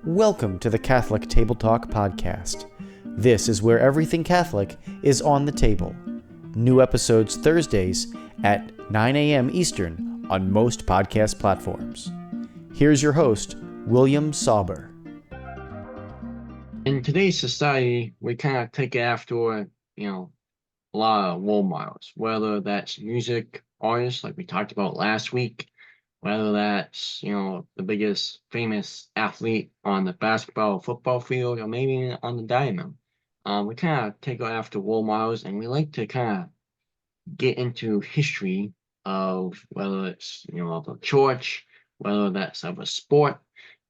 Welcome to the Catholic Table Talk podcast. This is where everything Catholic is on the table. New episodes Thursdays at 9 a.m. Eastern on most podcast platforms. Here's your host, William Sauber. In today's society, we kind of take after, a lot of role models, whether that's music artists like we talked about last week, whether that's, the biggest famous athlete on the basketball or football field, or maybe on the diamond. We kind of take after role models, and we like to kind of get into history of whether it's, of a church, whether that's of a sport,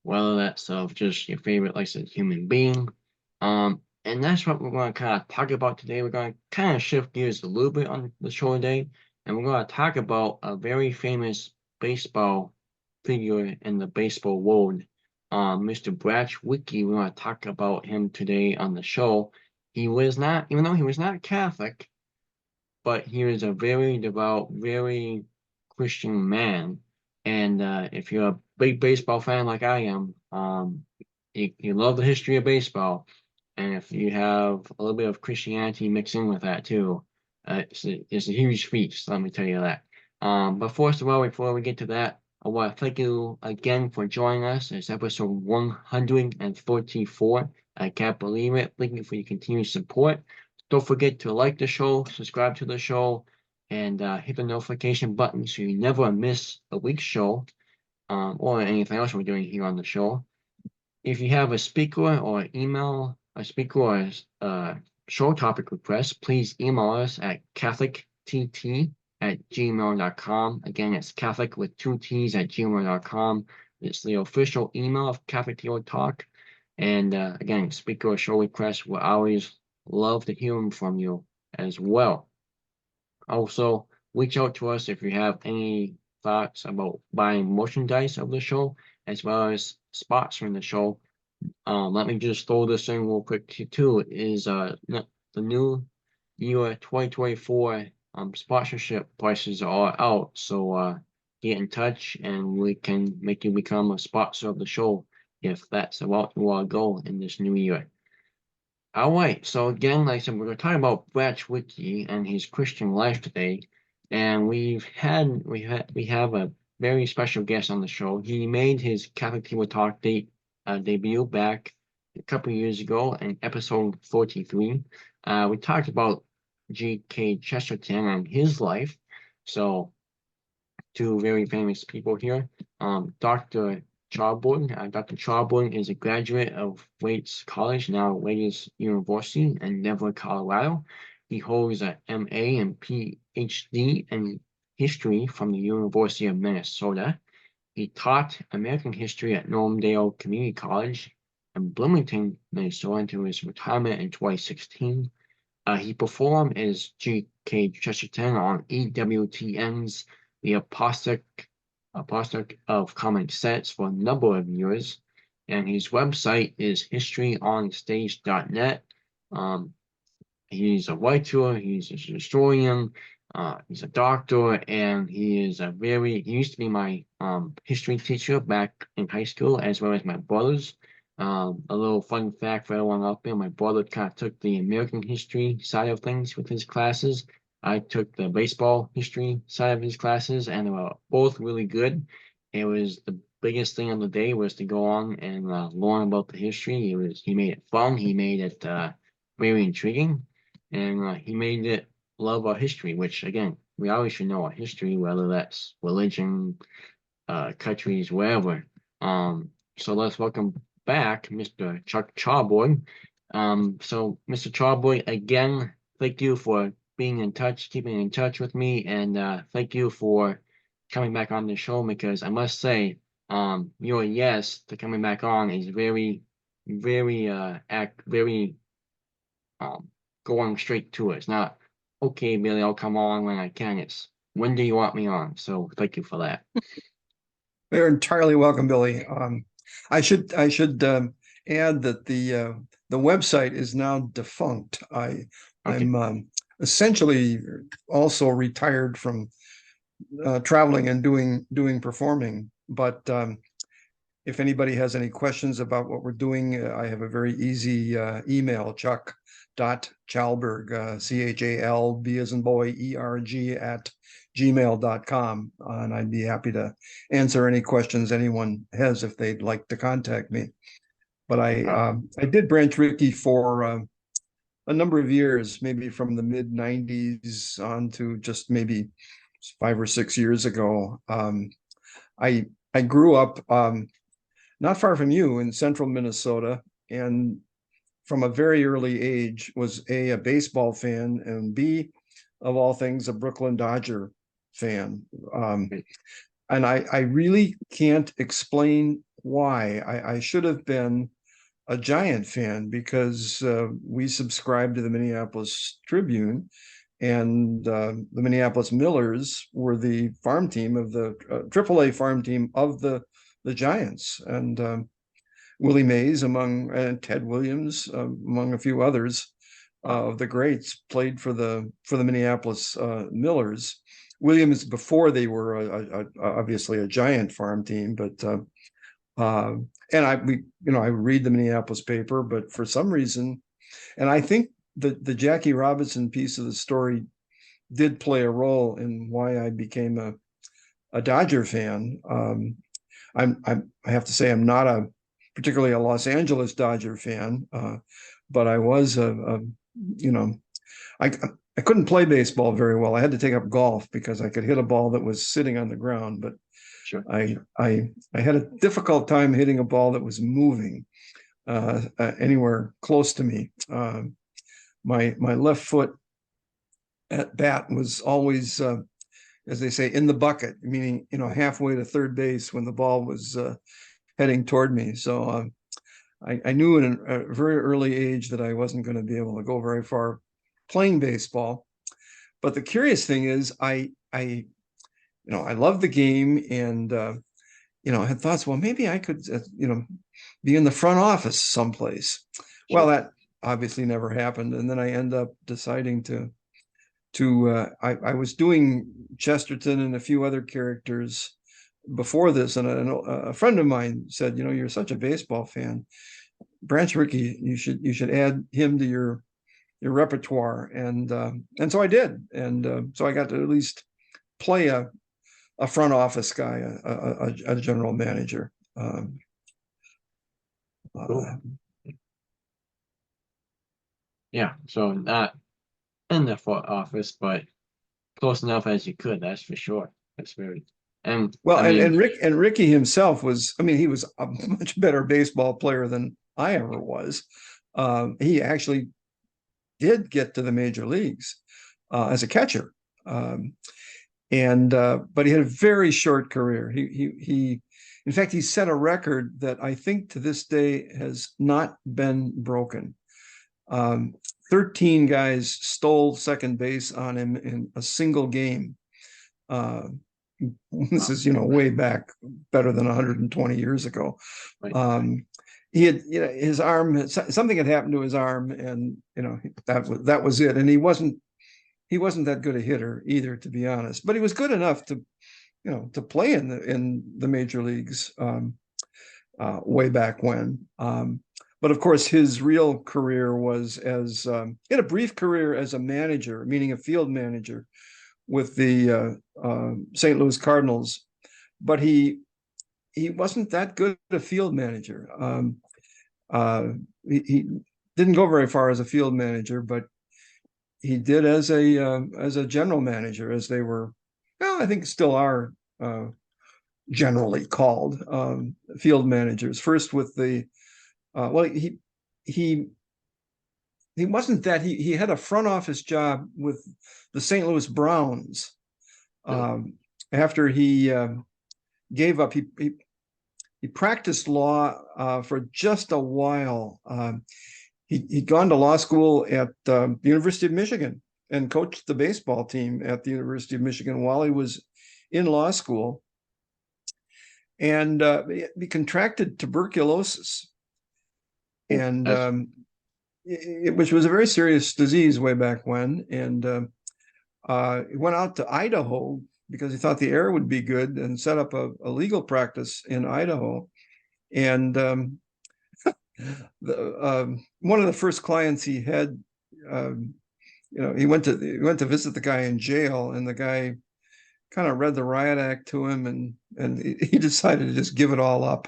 whether that's of just your favorite, like I said, human being. And that's what we're going to kind of talk about today. We're going to kind of shift gears a little bit on the show today, and we're going to talk about a very famous baseball figure in the baseball world, Mr. Branch Rickey. We're going to talk about him today on the show. He was not, even though he was not Catholic, but he was a very devout, very Christian man. And if you're a big baseball fan like I am, you love the history of baseball. And if you have a little bit of Christianity mixed in with that too, it's a huge feast, let me tell you that. But first of all, before we get to that, I want to thank you again for joining us. It's episode 134. I can't believe it. Thank you for your continued support. Don't forget to like the show, subscribe to the show, and hit the notification button so you never miss a week's show or anything else we're doing here on the show. If you have a speaker or email, a speaker or show topic request, please email us at catholictt@gmail.com. Again, it's Catholic with 2 T's at gmail.com. It's the official email of Catholic Table Talk. And again, speaker or show requests, we'll always love to hear from you as well. Also, reach out to us if you have any thoughts about buying merchandise of the show, as well as sponsoring the show. Let me just throw this in real quick too, is the new year 2024 sponsorship prices are out. So get in touch and we can make you become a sponsor of the show if that's about your goal in this new year. All right, so again, like I said, we're going to talk about Branch Rickey and his Christian life today, and we have a very special guest on the show. He made his Catholic Table Talk debut back a couple of years ago in episode 43. We talked about G.K. Chesterton and his life. So, two very famous people here. Dr. Chalberg. Dr. Chalberg is a graduate of Waits College, now Waits University in Denver, Colorado. He holds an MA and PhD in history from the University of Minnesota. He taught American history at Normandale Community College in Bloomington, Minnesota until his retirement in 2016. He performed as G.K. Chesterton on EWTN's The Apostolic of Common Sense for a number of years, and his website is historyonstage.net. He's a writer, he's a historian, he's a doctor, and he used to be my history teacher back in high school, as well as my brother's. A little fun fact for everyone out there, my brother kind of took the American history side of things with his classes. I took the baseball history side of his classes, and they were both really good. It was the biggest thing of the day was to go on and learn about the history. He made it fun. He made it very intriguing, and he made it love our history. Which again, we always should know our history, whether that's religion, countries, wherever. So let's welcome back Mr. Chuck Chalberg. So Mr. Chalberg, again, thank you for being in touch, keeping in touch with me, and thank you for coming back on the show, because I must say, your yes to coming back on is very going straight to it. It's not, okay, Billy, I'll come on when I can. It's, when do you want me on? So thank you for that. They're entirely welcome, Billy. I should add that the website is now defunct. I'm essentially also retired from traveling and doing performing, but if anybody has any questions about what we're doing, I have a very easy email, chuck.chalberg, CHALB as in boy, ERG @gmail.com. And I'd be happy to answer any questions anyone has if they'd like to contact me. But I did Branch Rickey for a number of years, maybe from the mid 90s on to just maybe 5 or 6 years ago. I grew up not far from you in central Minnesota, and from a very early age was a baseball fan, and B, of all things, a Brooklyn Dodger fan. And I really can't explain why. I should have been a Giant fan because we subscribed to the Minneapolis Tribune, and the Minneapolis Millers were the farm team of the AAA farm team of the Giants, and Willie Mays and Ted Williams among a few others of the greats played for the Minneapolis Millers. Williams before they were obviously a Giant farm team, but and I read the Minneapolis paper, but for some reason, and I think the Jackie Robinson piece of the story did play a role in why I became a Dodger fan. I have to say I'm not particularly a Los Angeles Dodger fan, but I was I couldn't play baseball very well. I had to take up golf because I could hit a ball that was sitting on the ground, but Sure. I had a difficult time hitting a ball that was moving anywhere close to me. My left foot at bat was always, as they say, in the bucket, meaning halfway to third base when the ball was heading toward me. So I knew in a very early age that I wasn't going to be able to go very far playing baseball. But the curious thing is, I love the game, and I had thoughts, well, maybe I could be in the front office someplace. Sure. Well, that obviously never happened, and then I end up deciding I was doing Chesterton and a few other characters before this, and a friend of mine said, you're such a baseball fan, Branch Rickey, you should add him to your repertoire, and so I did, and so I got to at least play a front office guy, a general manager. Cool. Yeah, so not in the front office, but close enough as you could. That's for sure. That's very and Well, I mean, and Rickey himself was, he was a much better baseball player than I ever was. He actually did get to the major leagues as a catcher. But he had a very short career. He in fact, he set a record that I think to this day has not been broken. 13 guys stole second base on him in a single game. This is, way back, better than 120 years ago. right. He had, his arm, something had happened to his arm, and that was it. And he wasn't that good a hitter either, to be honest. But he was good enough to play in the major leagues way back when. But of course, his real career was he had a brief career as a manager, meaning a field manager, with the St. Louis Cardinals. But he wasn't that good a field manager. He didn't go very far as a field manager, but he did as a general manager, as they were, well, I think still are generally called field managers. First with the he wasn't that, he had a front office job with the St. Louis Browns after he gave up. He practiced law for just a while. He'd gone to law school at the University of Michigan and coached the baseball team at the University of Michigan while he was in law school. And he contracted tuberculosis, and which was a very serious disease way back when. And he went out to Idaho because he thought the air would be good, and set up a legal practice in Idaho. And one of the first clients he had, he went to visit the guy in jail, and the guy kind of read the riot act to him, and he decided to just give it all up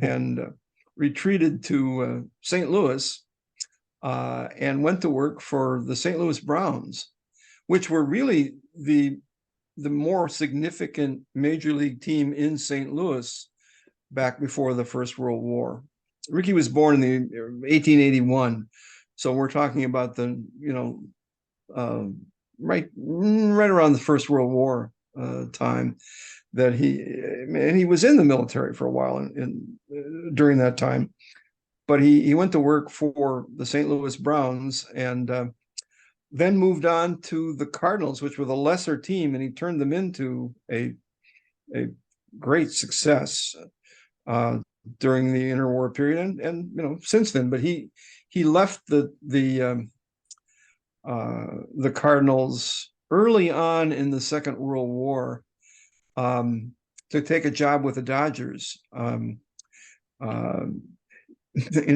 and retreated to St. Louis and went to work for the St. Louis Browns, which were really the more significant major league team in St. Louis back before the First World War. Rickey was born in the 1881, so we're talking about the right around the First World War time that he was in the military for a while during that time, but he went to work for the St. Louis Browns and then moved on to the Cardinals, which were the lesser team, and he turned them into a great success during the interwar period and since then. But he left the Cardinals early on in the Second World War to take a job with the Dodgers. In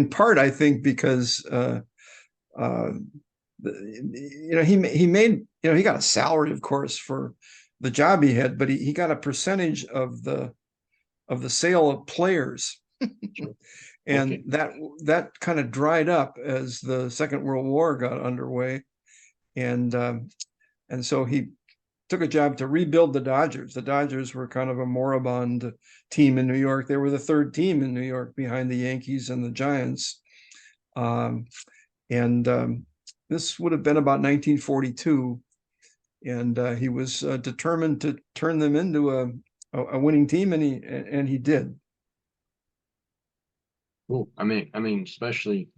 part, I think, because he got a salary, of course, for the job he had, but he got a percentage of the sale of players. And Okay. that kind of dried up as the Second World War got underway, and so he took a job to rebuild the Dodgers. The Dodgers were kind of a moribund team in New York. They were the third team in New York behind the Yankees and the Giants. This would have been about 1942, and he was determined to turn them into a winning team, and he did. Cool. I mean, especially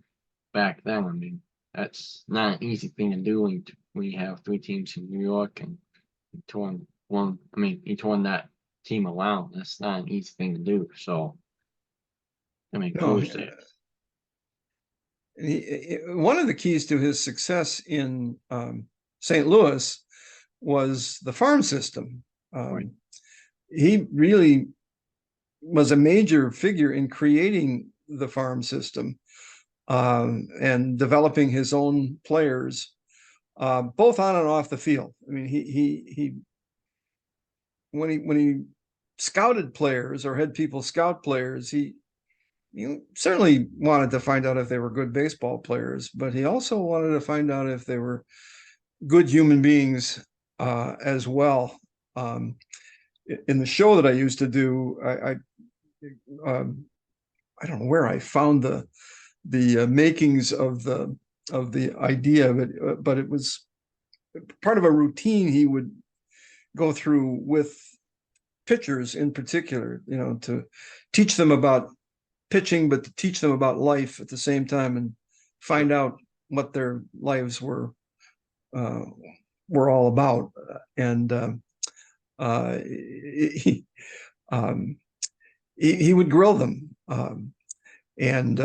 back then. I mean, that's not an easy thing to do when you have three teams in New York and he torn that team around. That's not an easy thing to do. So, I mean, kudos to him. One of the keys to his success in St. Louis was the farm system. Right. He really was a major figure in creating the farm system and developing his own players, both on and off the field. I mean, he when he scouted players or had people scout players, he certainly wanted to find out if they were good baseball players, but he also wanted to find out if they were good human beings as well. In the show that I used to do, I don't know where I found the makings of the idea of it, but it was part of a routine he would go through with pitchers in particular, to teach them about pitching, but to teach them about life at the same time and find out what their lives were all about. And he would grill them and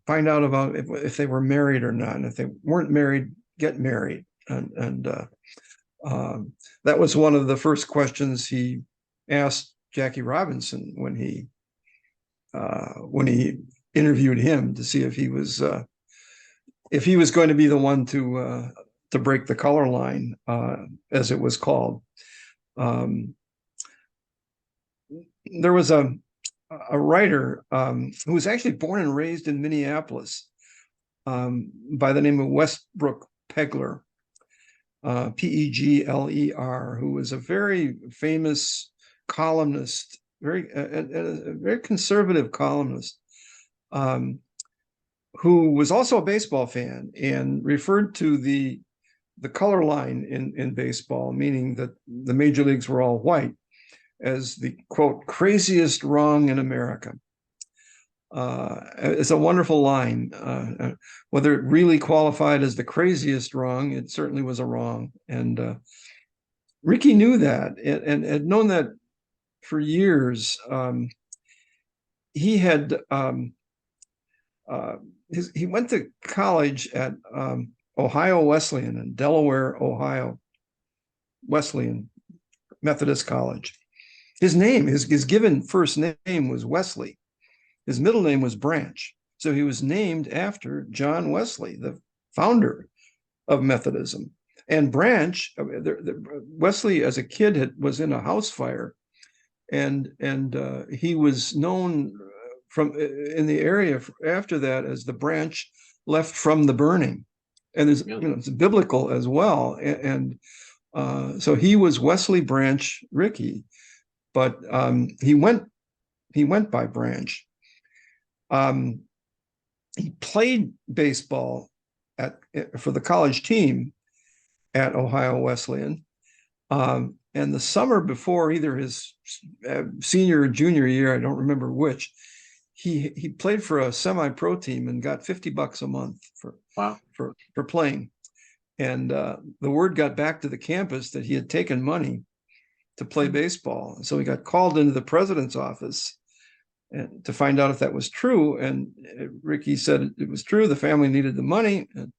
find out about if they were married or not, and if they weren't married, get married. And that was one of the first questions he asked Jackie Robinson when he interviewed him, to see if he was going to be the one to break the color line, as it was called. There was a writer who was actually born and raised in Minneapolis, by the name of Westbrook Pegler, Pegler, who was a very famous columnist, a very conservative columnist, who was also a baseball fan and referred to the color line in baseball, meaning that the major leagues were all white, as the, quote, craziest wrong in America. It's a wonderful line. Whether it really qualified as the craziest wrong, it certainly was a wrong. And Rickey knew that and had known that for years. He had he went to college at Ohio Wesleyan in Delaware, Ohio, Wesleyan Methodist College. His name, his given first name was Wesley. His middle name was Branch. So he was named after John Wesley, the founder of Methodism. And Branch, Wesley as a kid was in a house fire, and he was known from in the area after that as the branch left from the burning, and there's it's biblical as well, and so he was Wesley Branch Rickey, but he went by Branch. He played baseball for the college team at Ohio Wesleyan. And the summer before either his senior or junior year, I don't remember which, he played for a semi-pro team and got $50 a month for playing. And the word got back to the campus that he had taken money to play baseball. And so he got called into the president's office and to find out if that was true. And Rickey said it was true. The family needed the money. And,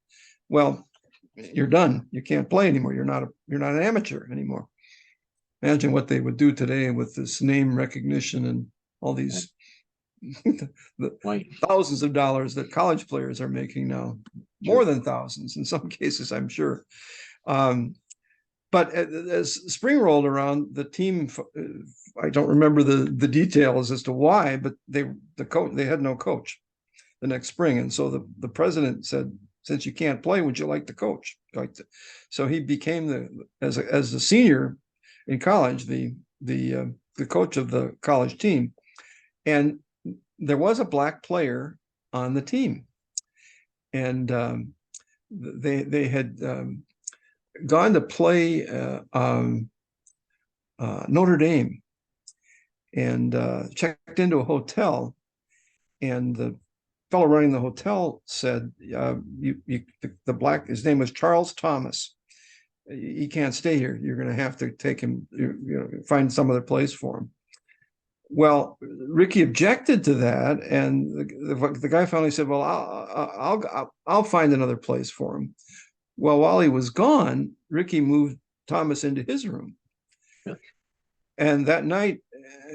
well, you're done. You can't play anymore. You're not an amateur anymore. Imagine what they would do today with this name recognition and all these thousands of dollars that college players are making now, more than thousands in some cases, I'm sure. But as spring rolled around, the team, I don't remember the details as to why, but they had no coach the next spring. And so the president said, since you can't play, would you like to coach? So he became as a senior in college, the coach of the college team. And there was a black player on the team. And they had gone to play Notre Dame and checked into a hotel, and the fellow running the hotel said, his name was Charles Thomas. He can't stay here. You're going to have to take him, find some other place for him. Well, Rickey objected to that, and the guy finally said, well, I'll find another place for him. Well, while he was gone, Rickey moved Thomas into his room. And that night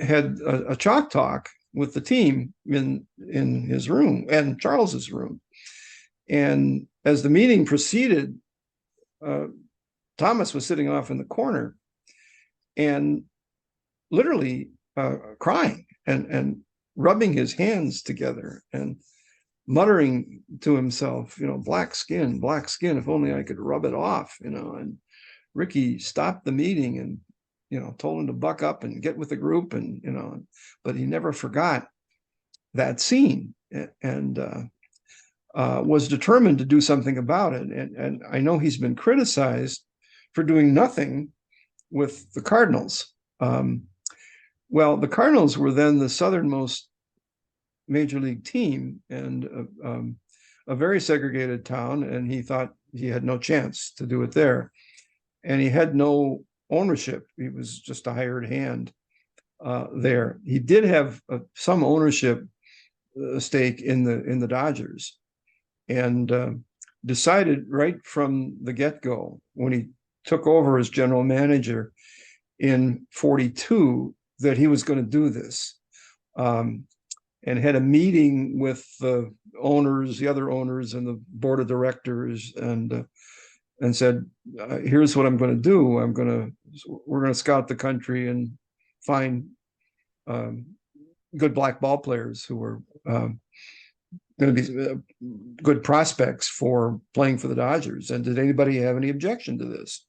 had a chalk talk with the team in his room and Charles's room. And as the meeting proceeded, Thomas was sitting off in the corner and literally crying and rubbing his hands together and muttering to himself, black skin, if only I could rub it off, and Rickey stopped the meeting and, told him to buck up and get with the group and, but he never forgot that scene and was determined to do something about it. And I know he's been criticized for doing nothing with the Cardinals. Well, the Cardinals were then the southernmost major league team and a very segregated town, and he thought he had no chance to do it there. And he had no ownership. He was just a hired hand there. He did have some ownership stake in the Dodgers, and decided right from the get-go when he took over as general manager in 42 that he was going to do this, and had a meeting with the other owners and the board of directors, and said, here's what I'm going to do. We're going to scout the country and find good black ball players who are going to be good prospects for playing for the Dodgers. And did anybody have any objection to this?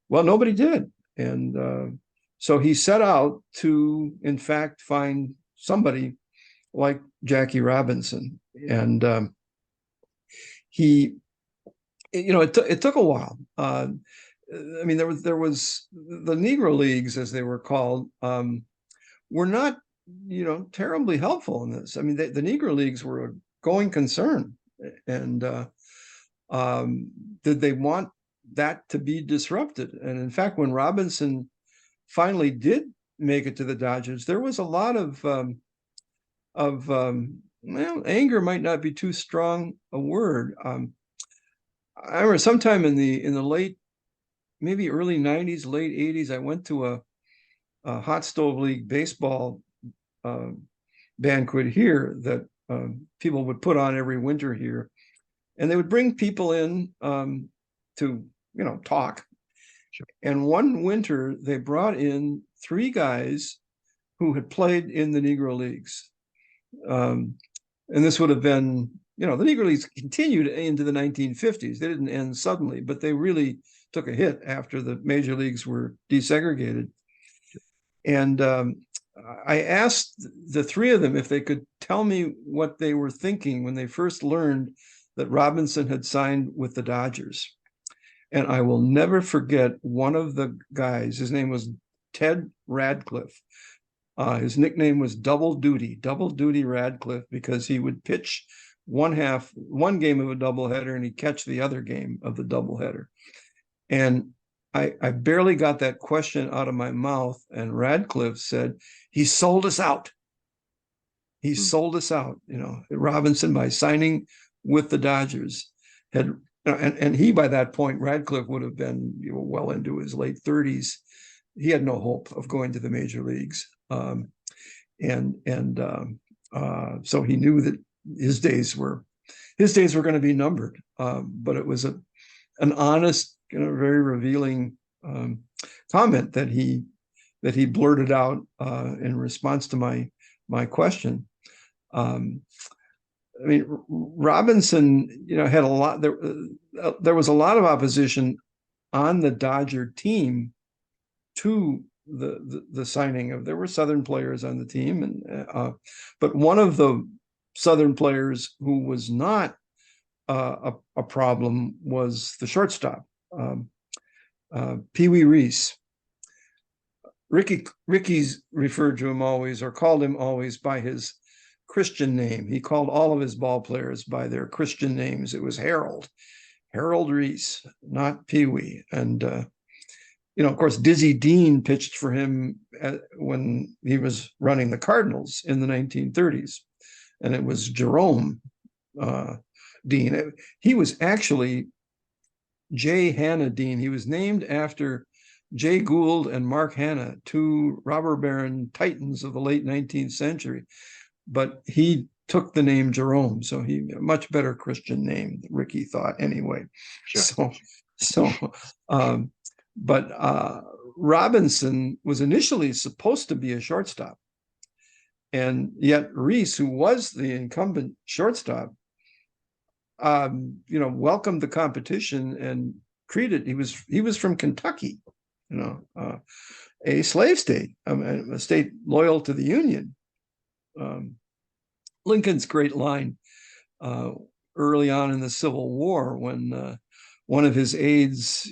Well, nobody did. And so he set out to, in fact, find somebody like Jackie Robinson. And it took a while. I mean, there was the Negro Leagues, as they were called, were not, terribly helpful in this. I mean, the Negro Leagues were a going concern, and did they want that to be disrupted? And in fact, when Robinson finally did make it to the Dodgers, there was a lot of anger might not be too strong a word. I remember sometime in the late, maybe early 90s, late 80s, I went to hot stove league baseball banquet here that people would put on every winter here, and they would bring people in to talk. Sure. And one winter they brought in 3 guys who had played in the Negro Leagues, and this would have been, the Negro Leagues continued into the 1950s. They didn't end suddenly, but they really took a hit after the major leagues were desegregated. And I asked the 3 of them if they could tell me what they were thinking when they first learned that Robinson had signed with the Dodgers. And I will never forget one of the guys. His name was Ted Radcliffe. His nickname was Double Duty Radcliffe, because he would pitch one game of a doubleheader and he'd catch the other game of the doubleheader. And I barely got that question out of my mouth, and Radcliffe said, he sold us out. He sold us out. Robinson, by signing with the Dodgers, had, and he, by that point, Radcliffe would have been well into his late 30s. He had no hope of going to the major leagues. So he knew that his days were going to be numbered. But it was an honest, very revealing comment that he blurted out in response to my question. Robinson, had a lot. There was a lot of opposition on the Dodger team to the signing of. There were Southern players on the team, and but one of the Southern players who was not a problem was the shortstop, Pee Wee Reese. Ricky's referred to him always, or called him always, by his Christian name. He called all of his ball players by their Christian names. It was Harold Reese, not Pee Wee. And of course, Dizzy Dean pitched for him when he was running the Cardinals in the 1930s, and it was Jerome Dean. He was actually J. Hanna Dean. He was named after Jay Gould and Mark Hanna, 2 robber baron titans of the late 19th century. But he took the name Jerome, so a much better Christian name, Ricky thought, anyway. Sure. But Robinson was initially supposed to be a shortstop, and yet Reese, who was the incumbent shortstop, welcomed the competition and treated. He was from Kentucky, a slave state, a state loyal to the Union. Lincoln's great line early on in the Civil War, when one of his aides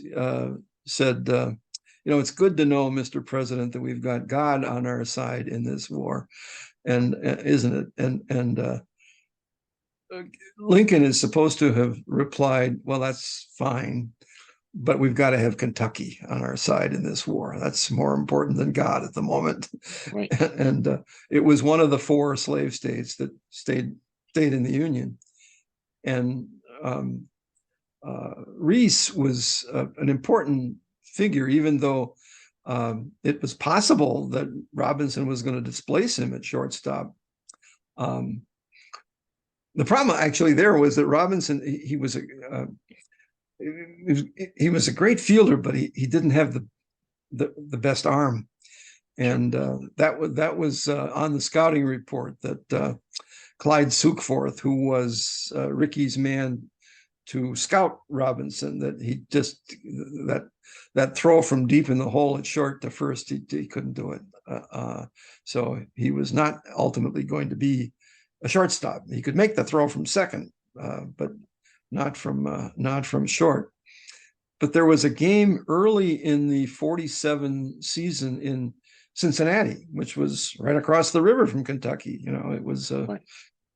said, it's good to know, Mr. President, that we've got God on our side in this war, and isn't it? And Lincoln is supposed to have replied, well, that's fine, but we've got to have Kentucky on our side in this war. That's more important than God at the moment. Right. And it was one of the 4 slave states that stayed in the Union. And Reese was an important figure, even though it was possible that Robinson was going to displace him at shortstop. The problem actually there was that Robinson, he was a great fielder, but he didn't have the best arm, and that was on the scouting report that Clyde Sukeforth, who was Ricky's man to scout Robinson, that he just that throw from deep in the hole at short to first, he couldn't do it. So he was not ultimately going to be a shortstop. He could make the throw from second, but not from short. But there was a game early in the 47 season in Cincinnati, which was right across the river from Kentucky. It was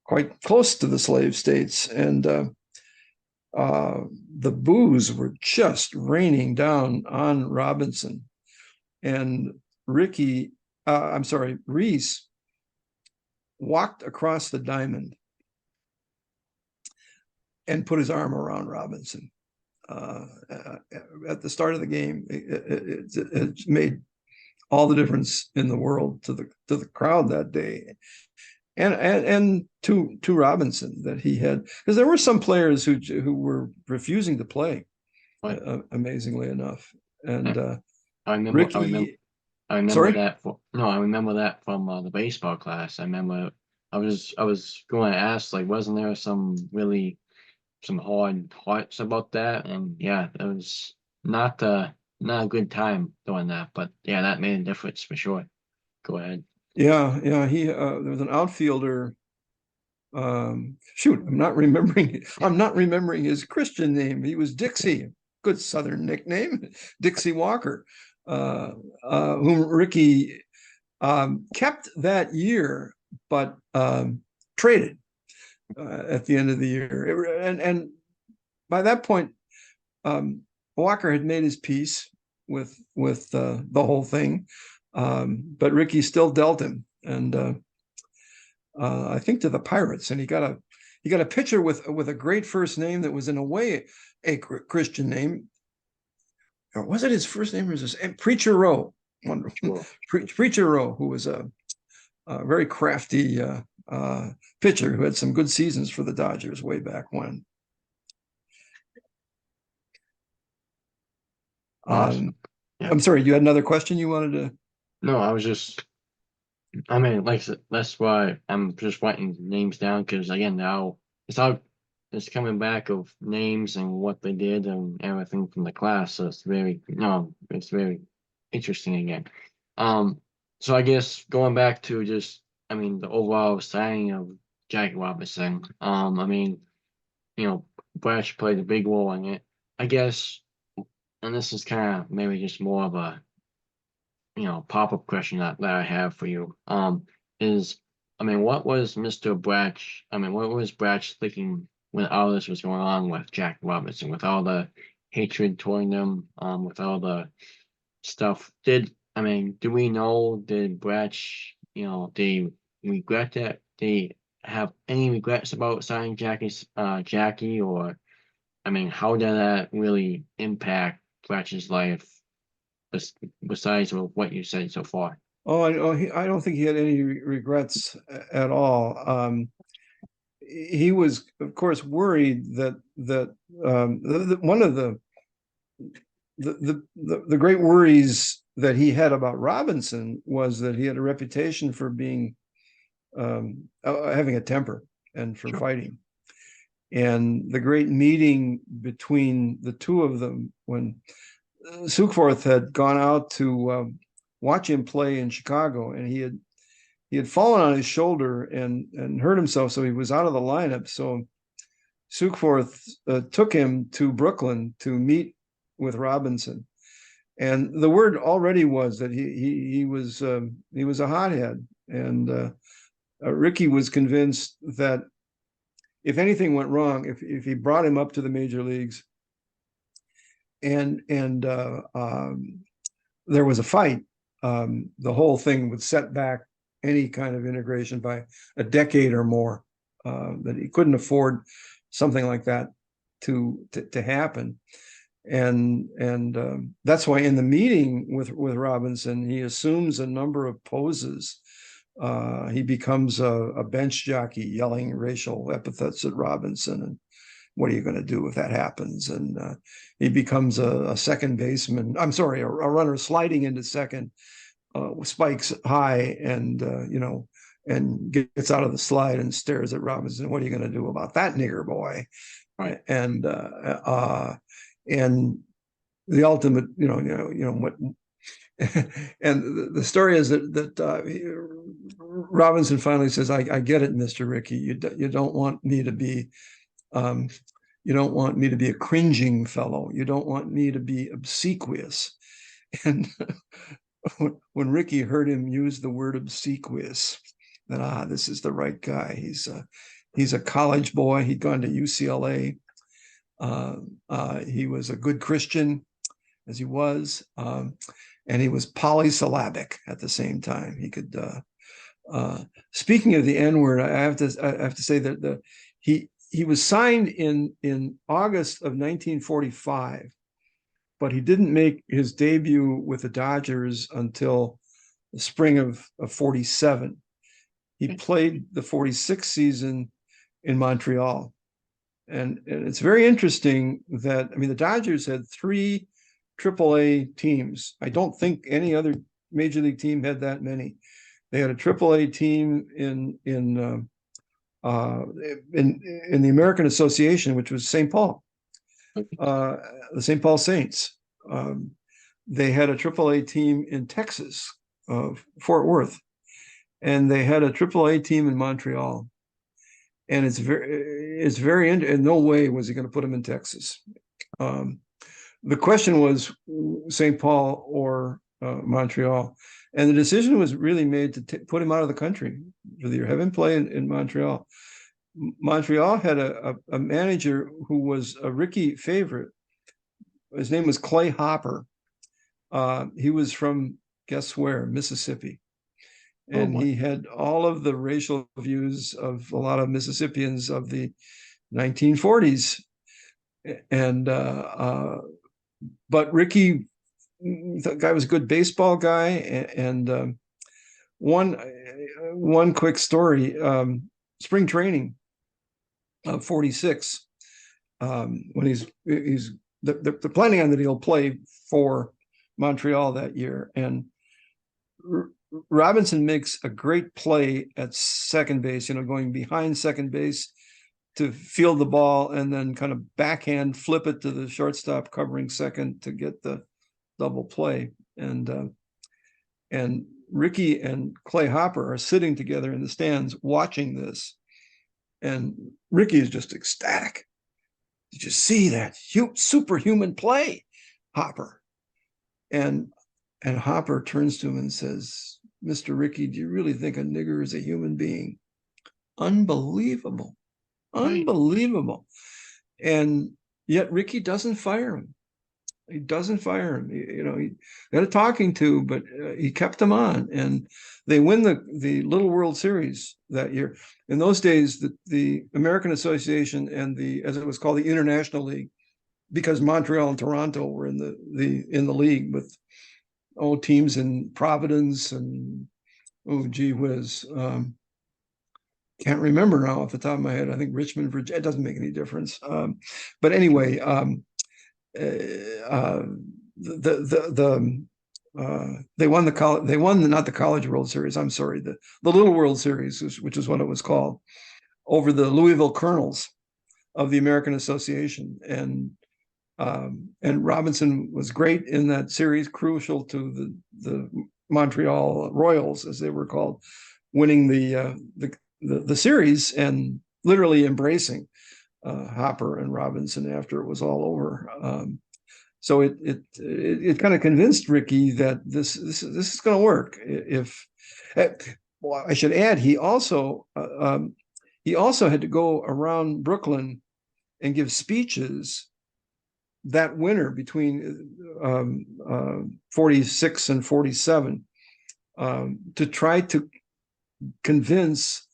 quite close to the slave states, and the boos were just raining down on Robinson, and Reese walked across the diamond and put his arm around Robinson. At the start of the game, it made all the difference in the world to the crowd that day. And to Robinson, that he had, because there were some players who were refusing to play, amazingly enough. And I remember Sorry? that I remember that from the baseball class. I remember I was going to ask, like, wasn't there some hard parts about that? And yeah, it was not a good time doing that, but yeah, that made a difference for sure. Go ahead. Yeah, he there was an outfielder. Shoot, I'm not remembering his Christian name. He was Dixie, good Southern nickname, Dixie Walker, whom Rickey kept that year, but traded at the end of the year. And by that point, Walker had made his peace with the whole thing, but Rickey still dealt him, and I think to the Pirates, and he got a pitcher with a great first name that was in a way a Christian name. Or was it his first name, or was it Preacher Rowe? Wonderful. Preacher Rowe, who was a very crafty pitcher who had some good seasons for the Dodgers way back when. Awesome. Yeah. I'm sorry, you had another question you wanted to? No, I mean, like, that's why I'm just writing names down, because again, now it's coming back of names and what they did and everything from the class. So it's very interesting again. So I guess going back to just, I mean, the overall signing of Jackie Robinson. I mean, Branch played a big role in it, I guess. And this is kind of maybe just more of a pop-up question that I have for you. Is, I mean, what was Branch thinking when all this was going on with Jack Robinson, with all the hatred toward him, with all the stuff? Do we know, did Branch, they regret that? They have any regrets about signing Jackie, or, I mean, how did that really impact Branch's life, besides what you said so far? I don't think he had any regrets at all. He was, of course, worried that one of the great worries that he had about Robinson was that he had a reputation for being having a temper and for fighting. And the great meeting between the two of them, when Sukforth had gone out to watch him play in Chicago, and he had fallen on his shoulder and hurt himself, so he was out of the lineup. So Sukforth took him to Brooklyn to meet with Robinson, and the word already was that he was a hothead, and Rickey was convinced that if anything went wrong, if he brought him up to the major leagues, and there was a fight, the whole thing would set back any kind of integration by a decade or more. That he couldn't afford something like that to happen, and that's why in the meeting with Robinson, he assumes a number of poses. He becomes a bench jockey yelling racial epithets at Robinson, and what are you going to do if that happens? And he becomes a second baseman. I'm sorry, a runner sliding into second, spikes high, and and gets out of the slide and stares at Robinson. What are you going to do about that nigger boy? Right. And the ultimate, what. And the story is that Robinson finally says, "I get it, Mr. Rickey. You don't want me to be, you don't want me to be a cringing fellow. You don't want me to be obsequious." And when Rickey heard him use the word obsequious, that this is the right guy. He's a college boy. He'd gone to UCLA. He was a good Christian, as he was. And he was polysyllabic at the same time. He could. Speaking of the N-word, I have to say that he was signed in August of 1945, but he didn't make his debut with the Dodgers until the spring of 47. He played the 46 season in Montreal. And it's very interesting that, I mean, the Dodgers had 3 AAA teams. I don't think any other major league team had that many. They had a AAA team in the American Association, which was St. Paul, the St. Paul Saints. They had a AAA team in Texas, Fort Worth, and they had a AAA team in Montreal. And it's very, in no way was he going to put him in Texas. The question was St. Paul or Montreal. And the decision was really made to put him out of the country for the year, have him play in Montreal. Montreal had a manager who was a Rickey favorite. His name was Clay Hopper. He was from, guess where, Mississippi. And he had all of the racial views of a lot of Mississippians of the 1940s. And but Rickey, the guy was a good baseball guy. And one quick story: spring training of 46. When they're planning on that he'll play for Montreal that year, and Robinson makes a great play at second base, going behind second base to field the ball and then kind of backhand flip it to the shortstop covering second to get the double play. And Rickey and Clay Hopper are sitting together in the stands watching this. And Rickey is just ecstatic. Did you see that superhuman play, Hopper? And Hopper turns to him and says, "Mr. Rickey, do you really think a nigger is a human being?" Unbelievable. Unbelievable. And yet Rickey doesn't fire him. He doesn't fire him. He had a talking to, but he kept him on. And they win the Little World Series that year. In those days, the American Association and as it was called, the International League, because Montreal and Toronto were in the league with teams in Providence and gee whiz. Can't remember now off the top of my head. I think Richmond, Virginia. It doesn't make any difference. But anyway, they won not the College World Series. I'm sorry, the Little World Series, which is what it was called, over the Louisville Colonels of the American Association. And Robinson was great in that series, crucial to the Montreal Royals, as they were called, winning the series and literally embracing Hopper and Robinson after it was all over. So it kind of convinced Rickey that this is going to work. I should add, he also had to go around Brooklyn and give speeches that winter between 46 and 47 to try to convince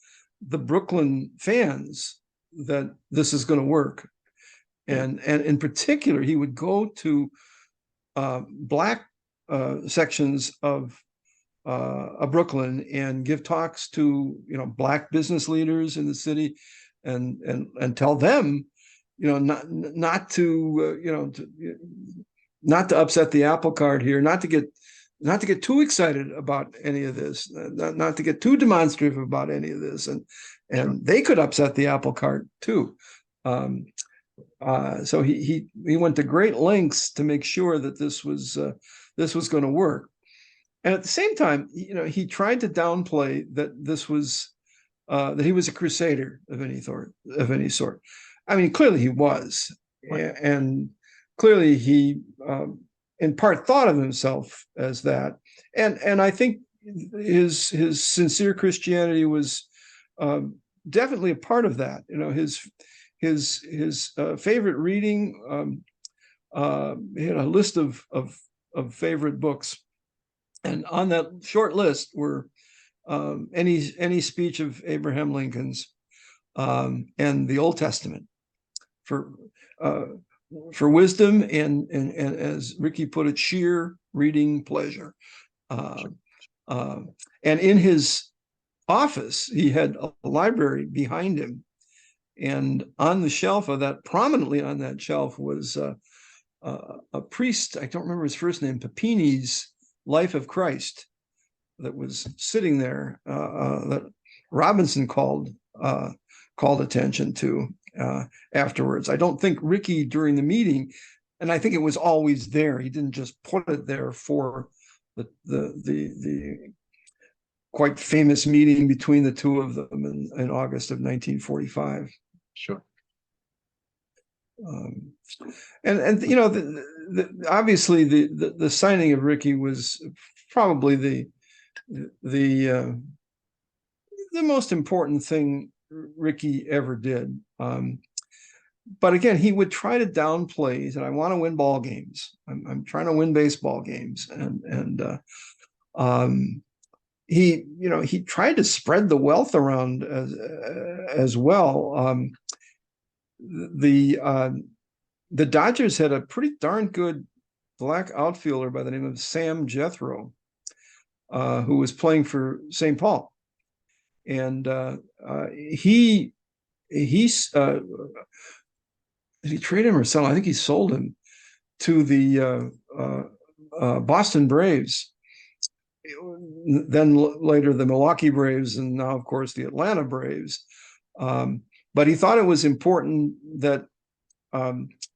the Brooklyn fans that this is going to work. And in particular, he would go to black sections of Brooklyn and give talks to black business leaders in the city, and tell them not to upset the apple cart here, not to get too excited about any of this, not to get too demonstrative about any of this, and they could upset the apple cart too. So he went to great lengths to make sure that this was going to work, and at the same time, he tried to downplay that this was that he was a crusader of any sort. I mean, clearly he was, and clearly he, in part, thought of himself as that, and I think his sincere Christianity was definitely a part of that. His favorite reading. He had a list of favorite books, and on that short list were any speech of Abraham Lincoln's and the Old Testament for wisdom and as Rickey put it, sheer reading pleasure. And in his office, he had a library behind him. And on the shelf of that, prominently on that shelf, was a priest, I don't remember his first name, Papini's Life of Christ, that was sitting there, that Robinson called attention to afterwards. I don't think Rickey, during the meeting, and I think it was always there, he didn't just put it there for the quite famous meeting between the two of them in August of 1945. Sure. And you know, obviously the signing of Rickey was probably the most important thing Rickey ever did. But again, he would try to downplay. He said, "I want to win ball games. I'm trying to win baseball games," and he tried to spread the wealth around as well. The Dodgers had a pretty darn good black outfielder by the name of Sam Jethro, who was playing for St. Paul, and did he trade him or sell him? I think he sold him to the Boston Braves. Then later the Milwaukee Braves, and now of course the Atlanta Braves. But he thought it was important that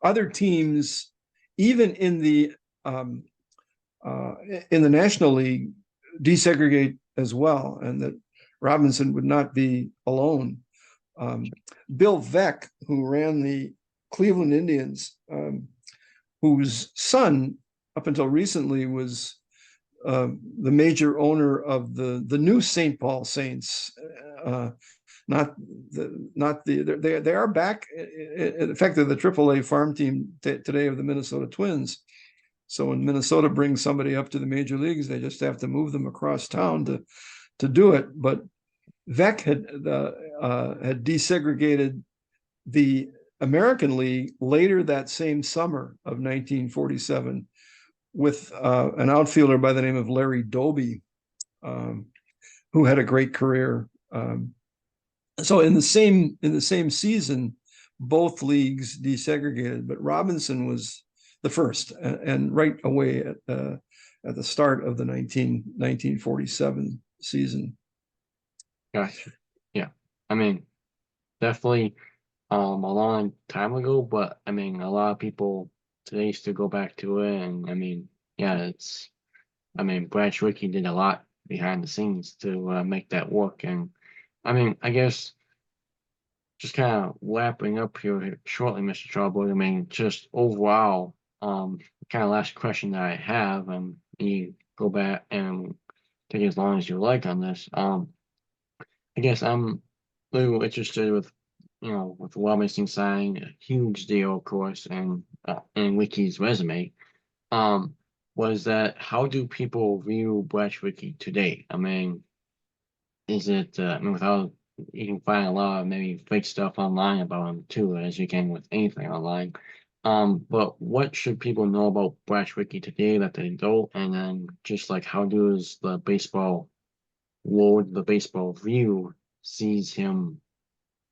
other teams, even in the National League, desegregate as well, and that Robinson would not be alone. Bill Veeck, who ran the Cleveland Indians, whose son up until recently was the major owner of the new St. Paul Saints, they are back. In fact, they're the AAA farm team today of the Minnesota Twins. So when Minnesota brings somebody up to the major leagues, they just have to move them across town to do it. But Veeck had desegregated the American League later that same summer of 1947 with an outfielder by the name of Larry Doby, who had a great career. So in the same season, both leagues desegregated, but Robinson was the first, and right away at the start of the 1947 season. Gotcha. Yeah. I mean, definitely a long time ago, but I mean, a lot of people today still go back to it, and I mean, yeah, Branch Rickey did a lot behind the scenes to make that work, and I mean, I guess just kind of wrapping up here shortly, Mr. Chalberg. I mean, just overall, kind of last question that I have, and you go back and take as long as you like on this. I guess I'm a little interested with, with Robinson signing, a huge deal, of course, and Rickey's resume. Was that how do people view Branch Rickey today? I mean, is it? I mean, without you can find a lot of maybe fake stuff online about him too, as you can with anything online. But what should people know about Branch Rickey today that they don't? And then just like how does the baseball world, the baseball view sees him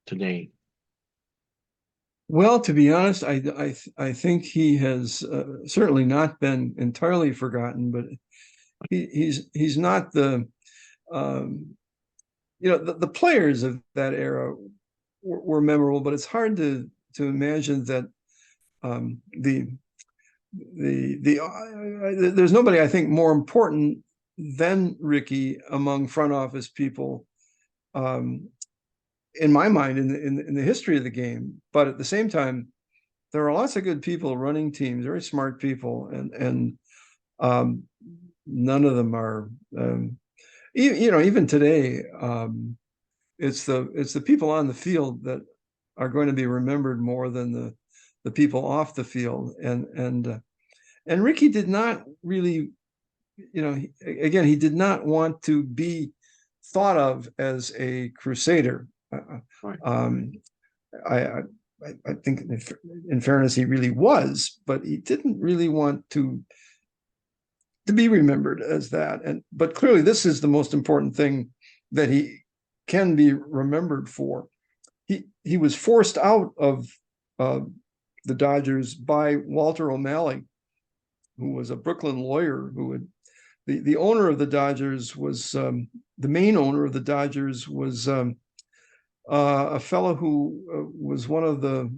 today? Well, to be honest, I think he has certainly not been entirely forgotten, but he's not the the players of that era were memorable, but it's hard to imagine that there's nobody I think more important than Rickey among front office people. In my mind, in the history of the game. But at the same time, there are lots of good people running teams, very smart people, and none of them are, even today, it's the people on the field that are going to be remembered more than the people off the field. And Rickey did not really, again, he did not want to be thought of as a crusader. Right. I think in fairness, he really was, but he didn't really want to to be remembered as that. But clearly, this is the most important thing that he can be remembered for. He was forced out of the Dodgers by Walter O'Malley, who was a Brooklyn lawyer who had the owner of the Dodgers was the main owner of the Dodgers was a fellow who was one of the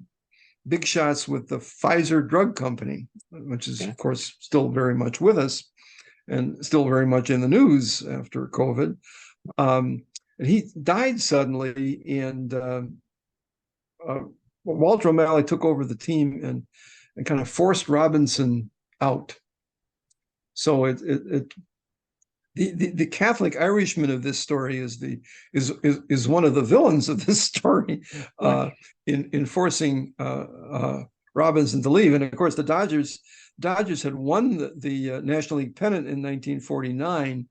big shots with the Pfizer drug company, which is, of course, still very much with us and still very much in the news after COVID. And he died suddenly, and Walter O'Malley took over the team and kind of forced Robinson out. So the Catholic Irishman of this story is one of the villains of this story, in forcing Robinson to leave. And of course, the Dodgers had won the National League pennant in 1949.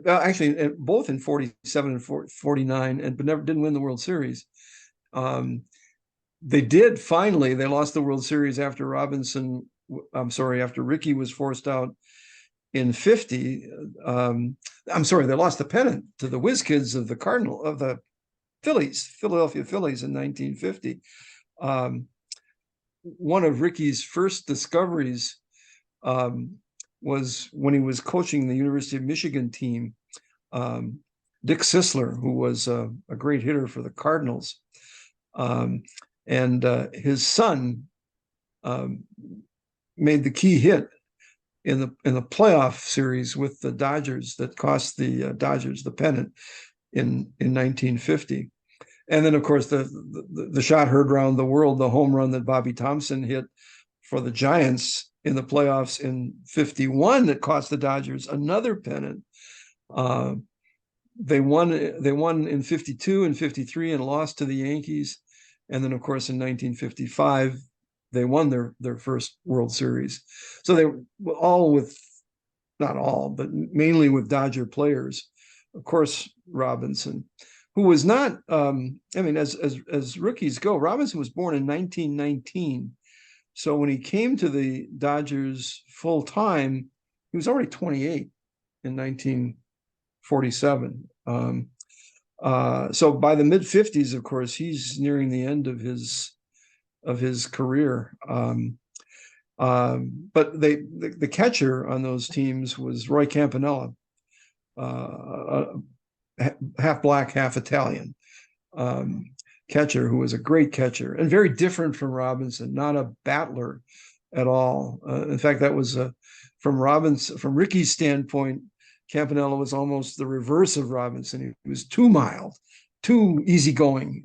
Actually, both in 47 and 49, but never didn't win the World Series. They did finally. They lost the World Series after after Rickey was forced out in 50. They lost the pennant to the Whiz Kids of the Philadelphia Phillies in 1950. One of Rickey's first discoveries was when he was coaching the University of Michigan team. Dick Sisler, who was a great hitter for the Cardinals, and his son made the key hit in the playoff series with the Dodgers that cost the Dodgers the pennant in 1950. And then, of course, the shot heard around the world, the home run that Bobby Thompson hit for the Giants in the playoffs in 51 that cost the Dodgers another pennant. They won in 52 and 53 and lost to the Yankees. And then, of course, in 1955, they won their first World Series. So they were all not all, but mainly with Dodger players. Of course, Robinson, who was not, as rookies go, Robinson was born in 1919. So when he came to the Dodgers full time, he was already 28 in 1947. So by the mid 50s, of course, he's nearing the end of his career. But the catcher on those teams was Roy Campanella, half black, half Italian catcher, who was a great catcher and very different from Robinson, not a battler at all. In fact, that was from Rickey's standpoint, Campanella was almost the reverse of Robinson. He was too mild, too easygoing.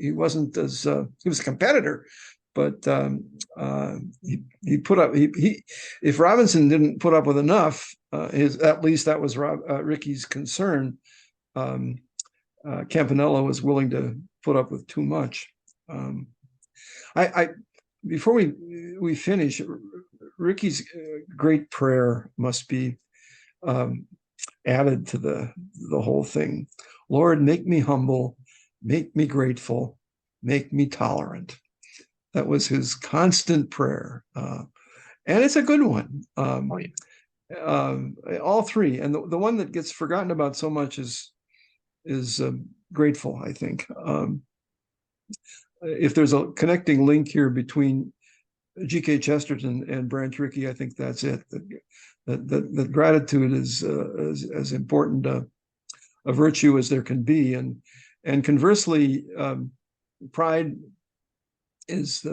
He wasn't as he was a competitor, but he put up. If Robinson didn't put up with enough, at least that was Rickey's concern. Campanella was willing to put up with too much. Before we finish, Rickey's great prayer must be added to the whole thing. Lord, make me humble, make me grateful, make me tolerant. That was his constant prayer, and it's a good one. All three, and the one that gets forgotten about so much is grateful, I think. If there's a connecting link here between G.K. Chesterton and Branch Rickey, I think that's it. That gratitude is as important a virtue as there can be, and conversely, pride is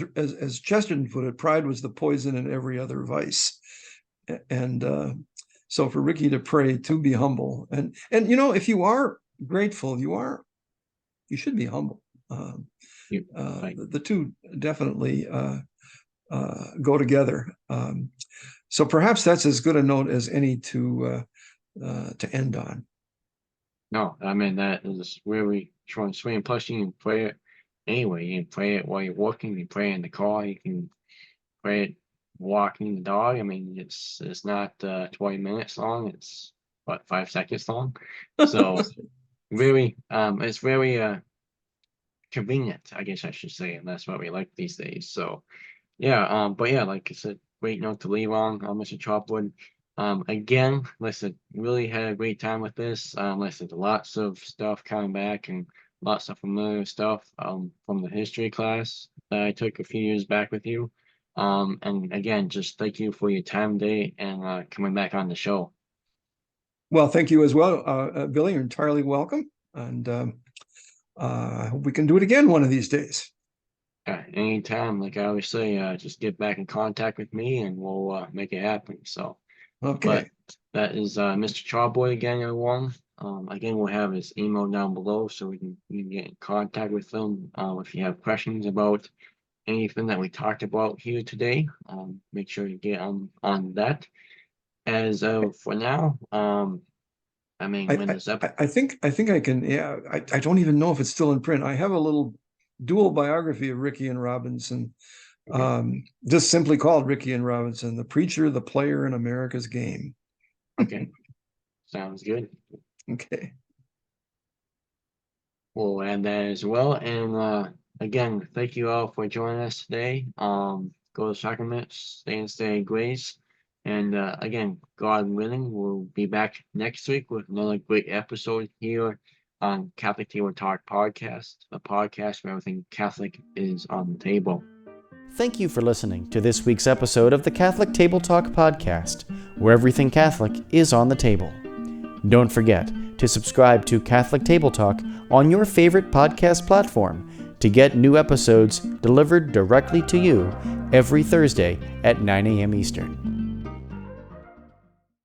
as Chesterton put it, pride was the poison in every other vice, and so for Rickey to pray to be humble, and if you are grateful, you should be humble. The two definitely go together. So perhaps that's as good a note as any to end on. No, I mean, that is really short and sweet. And plus, you can play it anyway. You can play it while you're walking. You can play it in the car. You can play it walking the dog. I mean, it's not 20 minutes long. It's 5 seconds long. So really, it's very convenient, I guess I should say, and that's what we like these days. So Yeah, but yeah, like I said, great note to leave on, Mr. Chopwood. Again, listen, really had a great time with this. Listen, lots of stuff coming back and lots of familiar stuff from the history class that I took a few years back with you. And again, just thank you for your time today and coming back on the show. Well, thank you as well, Billy. You're entirely welcome. And I hope we can do it again one of these days. Anytime, like I always say, just get back in contact with me and we'll make it happen. So, Okay. but that is Mr. Charboy again, everyone. Again, we'll have his email down below so you can get in contact with him if you have questions about anything that we talked about here today. Make sure you get on that. As of for now, I mean, when this up. I think I can. Yeah, I don't even know if it's still in print. I have a little dual biography of Rickey and Robinson, just simply called Rickey and Robinson: the preacher, the player, in America's game. Okay, sounds good. Okay. We'll add that as well. And again, thank you all for joining us today. Go to sacrament, stay in grace. And again, God willing, we'll be back next week with another great episode here on Catholic Table Talk Podcast, the podcast where everything Catholic is on the table. Thank you for listening to this week's episode of the Catholic Table Talk Podcast, where everything Catholic is on the table. Don't forget to subscribe to Catholic Table Talk on your favorite podcast platform to get new episodes delivered directly to you every Thursday at 9 a.m. Eastern.